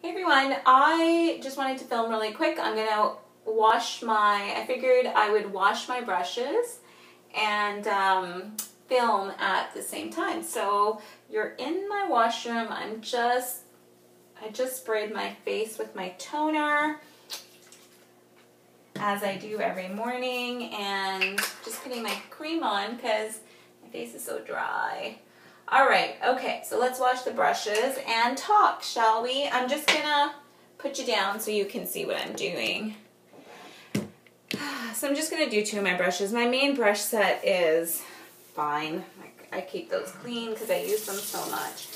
Hey everyone, I just wanted to film really quick. I'm gonna I figured I would wash my brushes and film at the same time. So you're in my washroom. I just sprayed my face with my toner, as I do every morning, and just putting my cream on because my face is so dry. Alright, okay, so let's wash the brushes and talk, shall we? I'm just gonna put you down so you can see what I'm doing. So I'm just gonna do two of my brushes. My main brush set is fine. I keep those clean because I use them so much.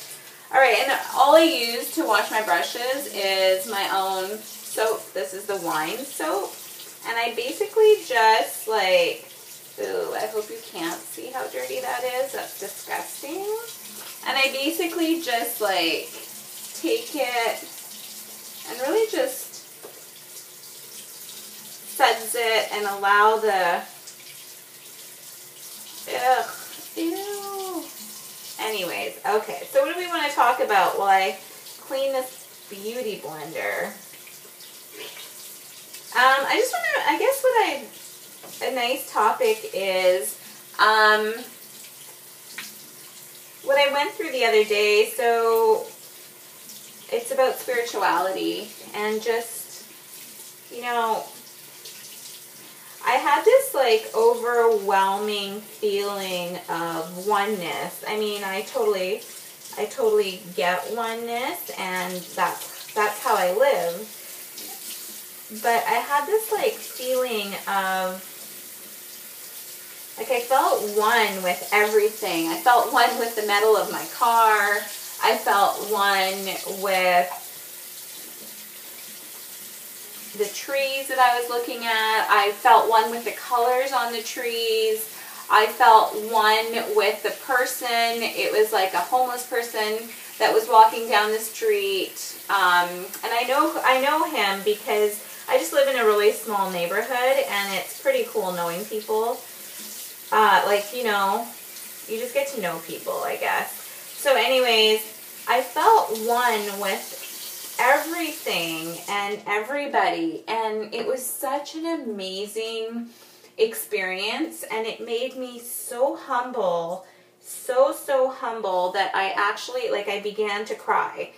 Alright, and all I use to wash my brushes is my own soap. This is the wine soap. And I basically just ooh, I hope you can't see how dirty that is. That's disgusting. And I basically just take it and really just suds it and allow the, ew. Anyways, okay, so what do we want to talk about while I clean this beauty blender? I just want to, I guess a nice topic is what I went through the other day. So it's about spirituality and just, I had this overwhelming feeling of oneness. I mean, I totally get oneness, and that's how I live. But I had this feeling of, I felt one with everything. I felt one with the metal of my car. I felt one with the trees that I was looking at. I felt one with the colors on the trees. I felt one with the person. It was like a homeless person that was walking down the street. And I know him because I just live in a really small neighborhood, and it's pretty cool knowing people. You just get to know people, I guess. So anyways, I felt one with everything and everybody, and it was such an amazing experience, and it made me so humble, so humble, that I actually, I began to cry.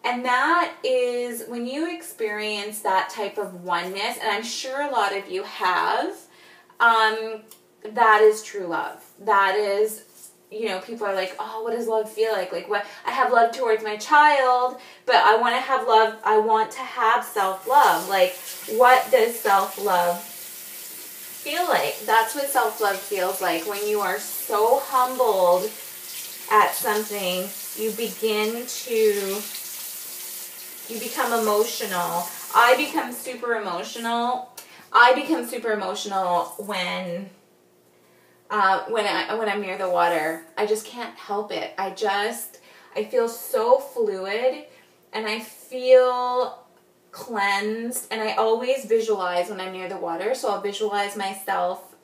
And that is when you experience that type of oneness, and I'm sure a lot of you have, that is true love. That is, people are like, oh, what does love feel like? What? I have love towards my child, but I want to have love. I want to have self-love. What does self-love feel like? That's what self-love feels like. When you are so humbled at something, you become emotional. I become super emotional. When I'm near the water. I just can't help it. I feel so fluid, and I feel cleansed, and I always visualize when I'm near the water. So I'll visualize myself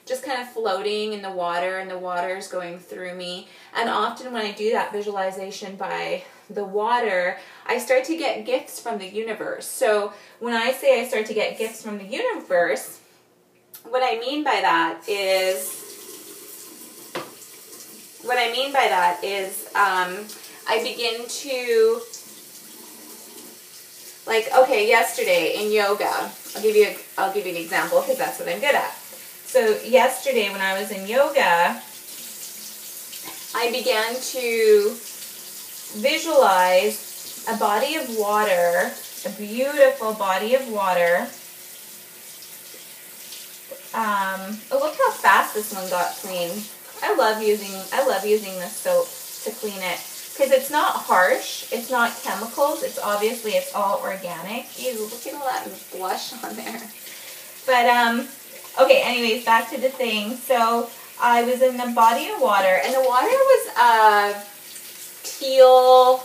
just kind of floating in the water, and the water is going through me. And often when I do that visualization by the water, I start to get gifts from the universe. So when I say I start to get gifts from the universe, what I mean by that is I begin to, okay, yesterday in yoga, I'll give you an example because that's what I'm good at. So yesterday when I was in yoga, I began to visualize a body of water, a beautiful body of water. Look how fast this one got clean. I love using this soap to clean it because it's not harsh, it's not chemicals, it's all organic. Ew, look at all that blush on there. But okay, anyways, back to the thing. So I was in the body of water, and the water was teal,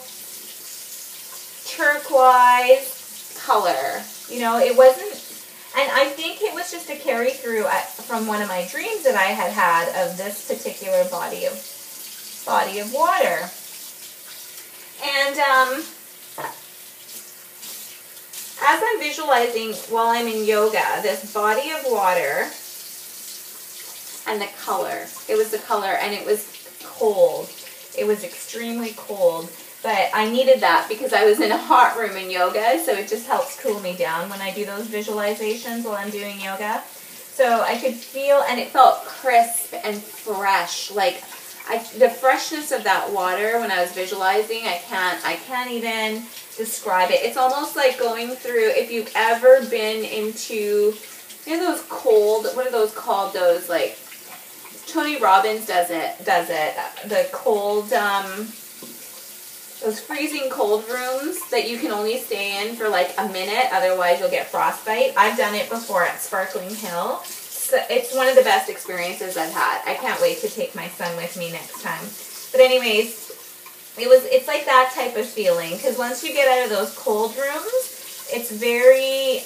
turquoise color. It wasn't. And I think it was just a carry through from one of my dreams that I had of this particular body of water. And as I'm visualizing while I'm in yoga, this body of water and the color. It was the color, and it was cold. It was extremely cold, but I needed that because I was in a hot room in yoga, so it just helps cool me down when I do those visualizations while I'm doing yoga. So I could feel, and it felt crisp and fresh. Like the freshness of that water when I was visualizing, I can't even describe it. It's almost like going through, if you've ever been into, you know, those cold, what are those called? Those, like, Tony Robbins does it. The cold, those freezing cold rooms that you can only stay in for like a minute, otherwise you'll get frostbite. I've done it before at Sparkling Hill. So it's one of the best experiences I've had. I can't wait to take my son with me next time. But anyways, it's like that type of feeling, because once you get out of those cold rooms, it's very,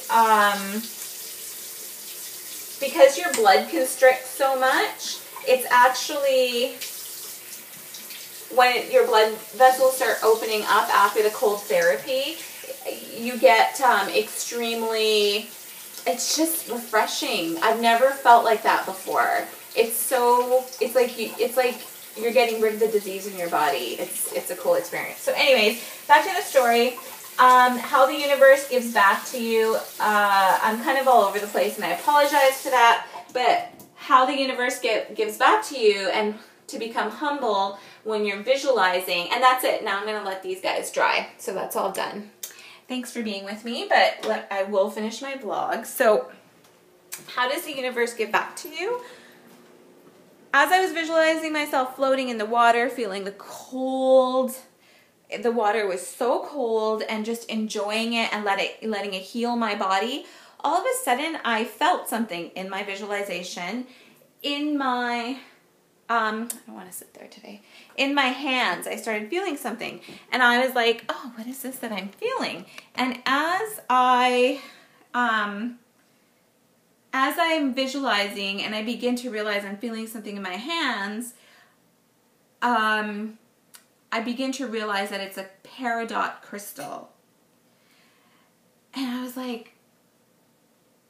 because your blood constricts so much, it's actually, when your blood vessels start opening up after the cold therapy, you get extremely, it's just refreshing. I've never felt like that before. It's like you're getting rid of the disease in your body. It's a cool experience. So anyways, back to the story. How the universe gives back to you. I'm kind of all over the place, and I apologize for that, but how the universe gives back to you, and to become humble when you're visualizing. And that's it. Now I'm going to let these guys dry. So that's all done. Thanks for being with me, but I will finish my vlog. So how does the universe give back to you? As I was visualizing myself floating in the water, feeling the cold, the water was so cold, and just enjoying it and letting it heal my body, all of a sudden I felt something in my visualization, in my, I don't want to sit there today, in my hands. I started feeling something, and I was like, oh, what is this that I'm feeling? And as I'm visualizing and I begin to realize I'm feeling something in my hands, I begin to realize that it's a peridot crystal. And I was like,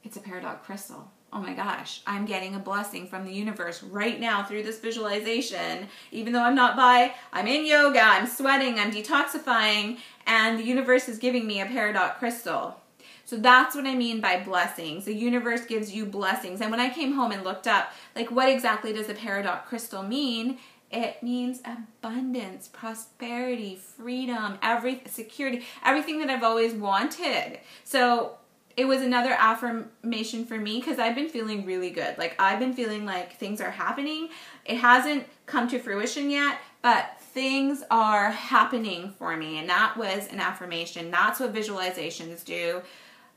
it's a peridot crystal. Oh my gosh, I'm getting a blessing from the universe right now through this visualization. Even though I'm in yoga, I'm sweating, I'm detoxifying, and the universe is giving me a peridot crystal. So that's what I mean by blessings. The universe gives you blessings. And when I came home and looked up, like, what exactly does a peridot crystal mean? It means abundance, prosperity, freedom, security, everything that I've always wanted. So it was another affirmation for me, because I've been feeling really good. Like, I've been feeling like things are happening. It hasn't come to fruition yet, but things are happening for me. And that was an affirmation. That's what visualizations do.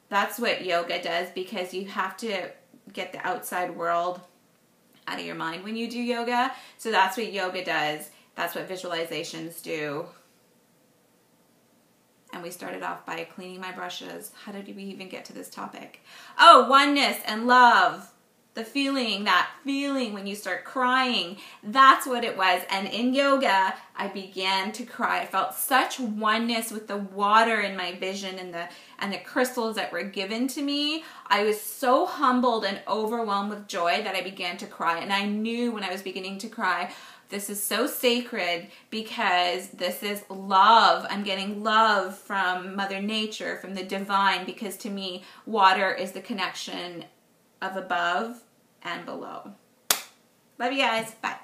That's what yoga does, because you have to get the outside world out of your mind when you do yoga. So that's what yoga does. That's what visualizations do. And we started off by cleaning my brushes. How did we even get to this topic? Oh, oneness and love. The feeling, that feeling when you start crying. That's what it was. And in yoga, I began to cry. I felt such oneness with the water in my vision and the crystals that were given to me. I was so humbled and overwhelmed with joy that I began to cry. And I knew when I was beginning to cry, this is so sacred, because this is love. I'm getting love from Mother Nature, from the divine, because to me, water is the connection of above and below. Love you guys. Bye.